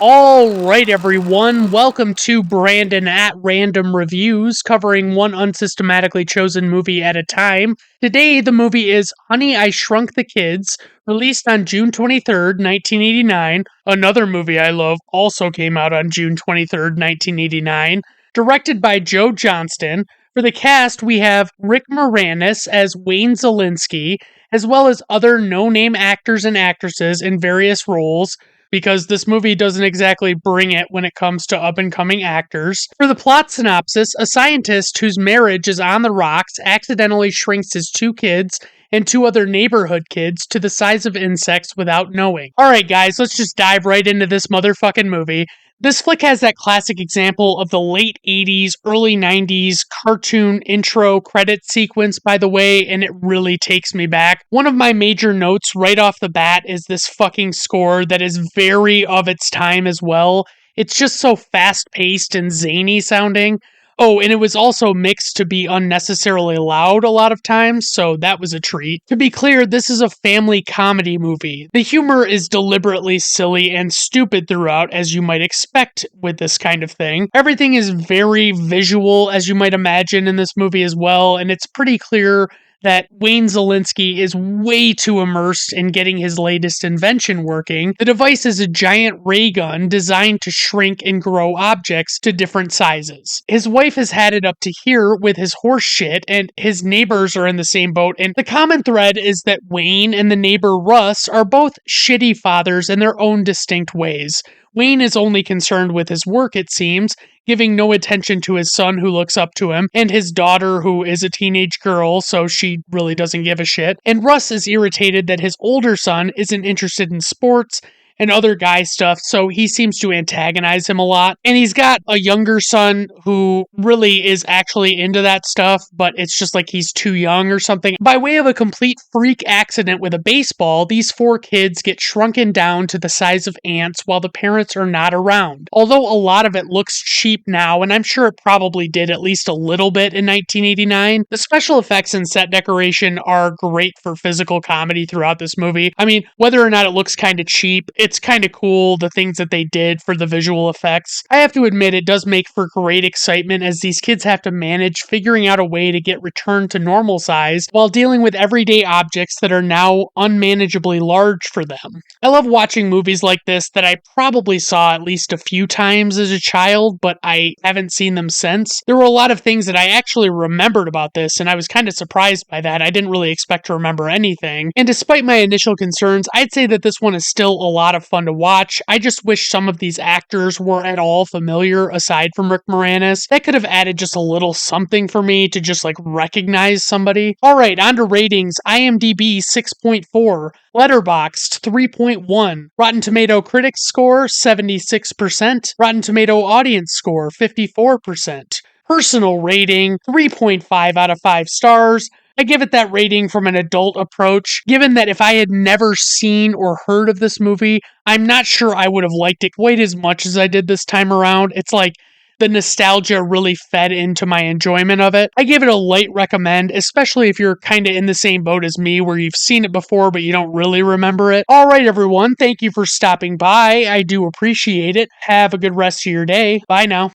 All right, everyone. Welcome to Brandon at Random Reviews, covering one unsystematically chosen movie at a time. Today, the movie is Honey, I Shrunk the Kids, released on June 23rd, 1989. Another movie I love also came out on June 23rd, 1989. Directed by Joe Johnston. For the cast, we have Rick Moranis as Wayne Zelinsky, as well as other no-name actors and actresses in various roles, because this movie doesn't exactly bring it when it comes to up-and-coming actors. For the plot synopsis, a scientist whose marriage is on the rocks accidentally shrinks his two kids and two other neighborhood kids to the size of insects without knowing. Alright guys, let's just dive right into this motherfucking movie. This flick has that classic example of the late 80s, early 90s cartoon intro credit sequence, by the way, and it really takes me back. One of my major notes right off the bat is this fucking score that is very of its time as well. It's just so fast-paced and zany sounding. Oh, and it was also mixed to be unnecessarily loud a lot of times, so that was a treat. To be clear, this is a family comedy movie. The humor is deliberately silly and stupid throughout, as you might expect with this kind of thing. Everything is very visual, as you might imagine, in this movie as well, and it's pretty clear that Wayne Zelinsky is way too immersed in getting his latest invention working. The device is a giant ray gun designed to shrink and grow objects to different sizes. His wife has had it up to here with his horse shit, and his neighbors are in the same boat, and the common thread is that Wayne and the neighbor Russ are both shitty fathers in their own distinct ways. Wayne is only concerned with his work, it seems, giving no attention to his son who looks up to him, and his daughter who is a teenage girl, so she really doesn't give a shit. And Russ is irritated that his older son isn't interested in sports and other guy stuff, so he seems to antagonize him a lot. And he's got a younger son who really is actually into that stuff, but it's just like he's too young or something. By way of a complete freak accident with a baseball, these four kids get shrunken down to the size of ants while the parents are not around. Although a lot of it looks cheap now, and I'm sure it probably did at least a little bit in 1989, the special effects and set decoration are great for physical comedy throughout this movie. I mean, whether or not it looks kind of cheap, it's kind of cool, the things that they did for the visual effects. I have to admit, it does make for great excitement as these kids have to manage figuring out a way to get returned to normal size while dealing with everyday objects that are now unmanageably large for them. I love watching movies like this that I probably saw at least a few times as a child, but I haven't seen them since. There were a lot of things that I actually remembered about this, and I was kind of surprised by that. I didn't really expect to remember anything. And despite my initial concerns, I'd say that this one is still a lot of fun to watch. I just wish some of these actors were at all familiar aside from Rick Moranis. That could have added just a little something for me to just like recognize somebody. Alright, on to ratings. IMDb 6.4, Letterboxd 3.1, Rotten Tomato Critics score 76%, Rotten Tomato Audience score 54%. Personal rating 3.5 out of 5 stars. I give it that rating from an adult approach, given that if I had never seen or heard of this movie, I'm not sure I would have liked it quite as much as I did this time around. It's like the nostalgia really fed into my enjoyment of it. I give it a light recommend, especially if you're kind of in the same boat as me where you've seen it before but you don't really remember it. Alright everyone, thank you for stopping by. I do appreciate it. Have a good rest of your day. Bye now.